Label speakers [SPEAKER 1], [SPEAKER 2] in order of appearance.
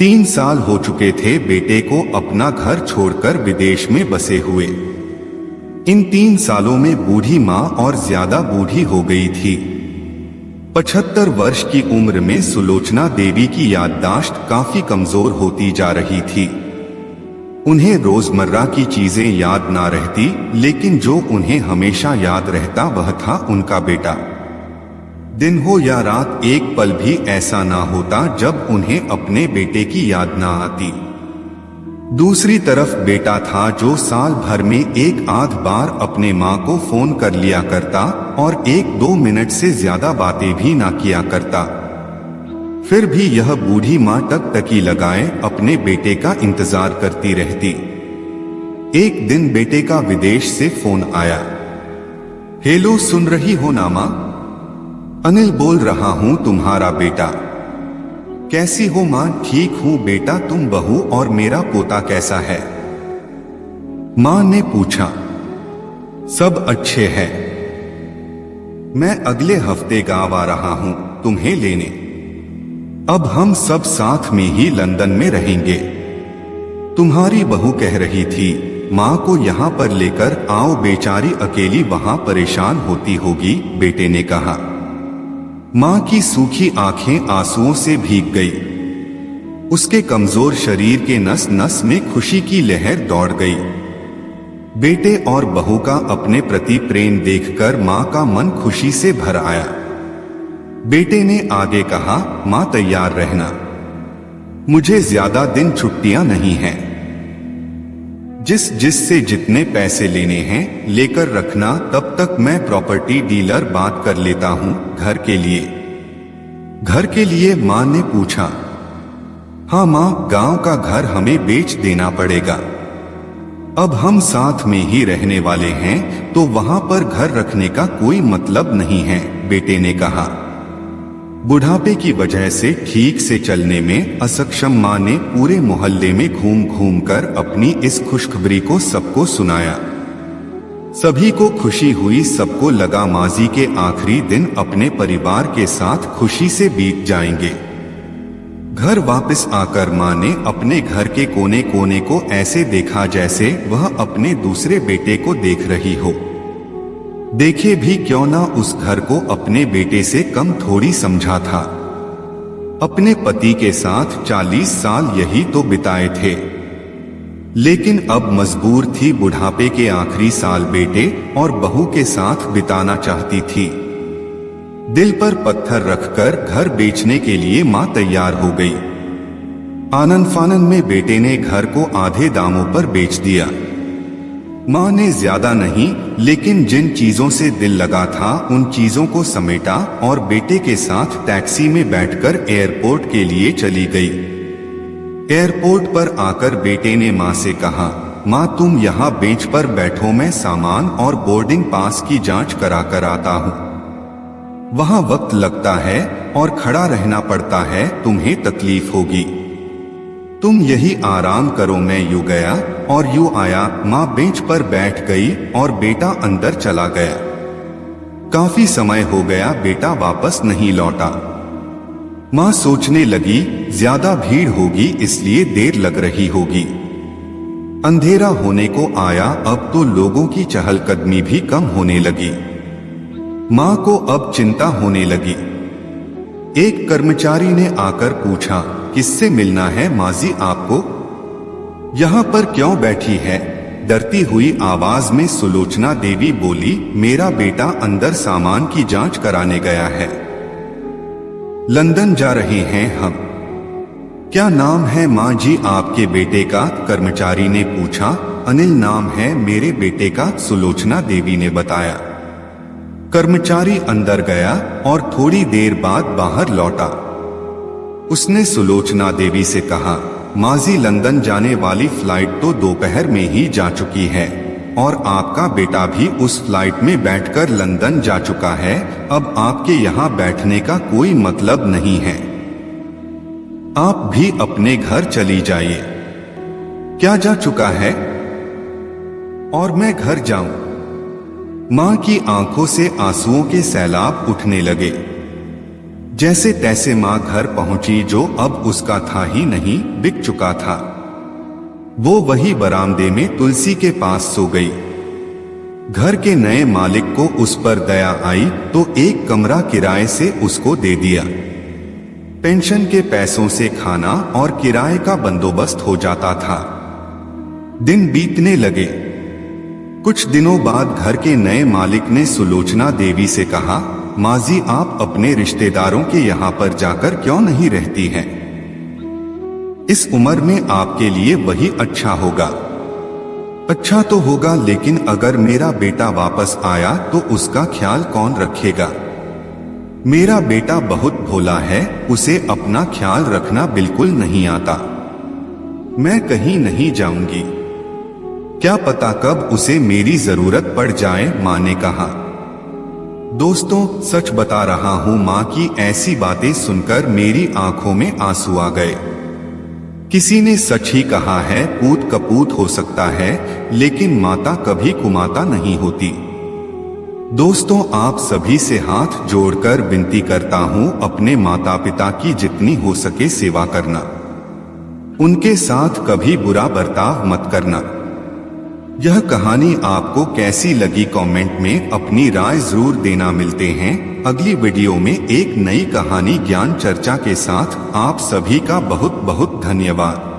[SPEAKER 1] 3 साल हो चुके थे बेटे को अपना घर छोड़कर विदेश में बसे हुए। इन 3 सालों में बूढ़ी माँ और ज्यादा बूढ़ी हो गई थी। 75 वर्ष की उम्र में सुलोचना देवी की याददाश्त काफी कमजोर होती जा रही थी। उन्हें रोजमर्रा की चीजें याद ना रहती, लेकिन जो उन्हें हमेशा याद रहता वह था उनका बेटा। दिन हो या रात, एक पल भी ऐसा ना होता जब उन्हें अपने बेटे की याद ना आती। दूसरी तरफ बेटा था जो साल भर में एक आध बार अपने माँ को फोन कर लिया करता और 1-2 मिनट से ज्यादा बातें भी ना किया करता। फिर भी यह बूढ़ी माँ टकटकी लगाए अपने बेटे का इंतजार करती रहती। एक दिन बेटे का विदेश से फोन आया। हेलो, सुन रही हो ना माँ? अनिल बोल रहा हूँ, तुम्हारा बेटा। कैसी हो माँ? ठीक हूँ बेटा, तुम बहू और मेरा पोता कैसा है? माँ ने पूछा। सब अच्छे हैं। मैं अगले हफ्ते गाँव आ रहा हूँ तुम्हें लेने। अब हम सब साथ में ही लंदन में रहेंगे। तुम्हारी बहू कह रही थी माँ को यहाँ पर लेकर आओ, बेचारी अकेली वहाँ परेशान होती होगी, बेटे ने कहा। माँ की सूखी आंखें आंसुओं से भीग गई। उसके कमजोर शरीर के नस नस में खुशी की लहर दौड़ गई। बेटे और बहू का अपने प्रति प्रेम देखकर माँ का मन खुशी से भर आया। बेटे ने आगे कहा, माँ तैयार रहना, मुझे ज्यादा दिन छुट्टियां नहीं हैं। जिससे जितने पैसे लेने हैं लेकर रखना, तब तक मैं प्रॉपर्टी डीलर बात कर लेता हूँ। घर के लिए? घर के लिए? माँ ने पूछा। हाँ माँ, गांव का घर हमें बेच देना पड़ेगा। अब हम साथ में ही रहने वाले हैं तो वहां पर घर रखने का कोई मतलब नहीं है, बेटे ने कहा। बुढ़ापे की वजह से ठीक से चलने में असक्षम माँ ने पूरे मोहल्ले में घूम घूम कर अपनी इस खुशखबरी को सबको सुनाया। सभी को खुशी हुई, सबको लगा माजी के आखिरी दिन अपने परिवार के साथ खुशी से बीत जाएंगे। घर वापस आकर माँ ने अपने घर के कोने कोने को ऐसे देखा जैसे वह अपने दूसरे बेटे को देख रही हो। देखे भी क्यों ना, उस घर को अपने बेटे से कम थोड़ी समझा था। अपने पति के साथ 40 साल यही तो बिताए थे, लेकिन अब मजबूर थी बुढ़ापे के आखिरी साल बेटे और बहू के साथ बिताना चाहती थी। दिल पर पत्थर रखकर घर बेचने के लिए मां तैयार हो गई। आनन फानन में बेटे ने घर को आधे दामों पर बेच दिया। मां ने ज्यादा नहीं, लेकिन जिन चीजों से दिल लगा था उन चीजों को समेटा और बेटे के साथ टैक्सी में बैठकर एयरपोर्ट के लिए चली गई। एयरपोर्ट पर आकर बेटे ने मां से कहा, मां तुम यहाँ बेंच पर बैठो, मैं सामान और बोर्डिंग पास की जांच करा कर आता हूँ। वहां वक्त लगता है और खड़ा रहना पड़ता है, तुम्हें तकलीफ होगी। तुम यही आराम करो। मैं यूं गया और यूं आया। माँ बेंच पर बैठ गई और बेटा अंदर चला गया। काफी समय हो गया, बेटा वापस नहीं लौटा। माँ सोचने लगी ज्यादा भीड़ होगी इसलिए देर लग रही होगी। अंधेरा होने को आया, अब तो लोगों की चहलकदमी भी कम होने लगी। माँ को अब चिंता होने लगी। एक कर्मचारी ने आकर पूछा, किससे मिलना है माजी आपको? यहाँ पर क्यों बैठी है? डरती हुई आवाज में सुलोचना देवी बोली, मेरा बेटा अंदर सामान की जांच कराने गया है। लंदन जा रहे हैं हम। क्या नाम है माँ जी आपके बेटे का? कर्मचारी ने पूछा। अनिल नाम है मेरे बेटे का, सुलोचना देवी ने बताया। कर्मचारी अंदर गया और थोड़ी देर बाद बाहर लौटा। उसने सुलोचना देवी से कहा, माजी लंदन जाने वाली फ्लाइट तो दोपहर में ही जा चुकी है और आपका बेटा भी उस फ्लाइट में बैठकर लंदन जा चुका है। अब आपके यहाँ बैठने का कोई मतलब नहीं है। आप भी अपने घर चली जाइए। क्या जा चुका है? और मैं घर जाऊं? मां की आंखों से आंसुओं के सैलाब उठने लगे। जैसे तैसे माँ घर पहुंची, जो अब उसका था ही नहीं, बिक चुका था। वो वही बरामदे में तुलसी के पास सो गई। घर के नए मालिक को उस पर दया आई तो एक कमरा किराए से उसको दे दिया। पेंशन के पैसों से खाना और किराए का बंदोबस्त हो जाता था। दिन बीतने लगे। कुछ दिनों बाद घर के नए मालिक ने सुलोचना देवी से कहा, माँ जी, आप अपने रिश्तेदारों के यहाँ पर जाकर क्यों नहीं रहती हैं? इस उम्र में आपके लिए वही अच्छा होगा। अच्छा तो होगा, लेकिन अगर मेरा बेटा वापस आया तो उसका ख्याल कौन रखेगा? मेरा बेटा बहुत भोला है, उसे अपना ख्याल रखना बिल्कुल नहीं आता। मैं कहीं नहीं जाऊंगी, क्या पता कब उसे मेरी जरूरत पड़ जाए, माँ ने कहा। दोस्तों, सच बता रहा हूं, माँ की ऐसी बातें सुनकर मेरी आंखों में आंसू आ गए। किसी ने सच ही कहा है, पूत कपूत हो सकता है, लेकिन माता कभी कुमाता नहीं होती। दोस्तों, आप सभी से हाथ जोड़कर विनती करता हूं, अपने माता पिता की जितनी हो सके सेवा करना। उनके साथ कभी बुरा बर्ताव मत करना। यह कहानी आपको कैसी लगी कमेंट में अपनी राय जरूर देना। मिलते हैं अगली वीडियो में एक नई कहानी ज्ञान चर्चा के साथ। आप सभी का बहुत बहुत धन्यवाद।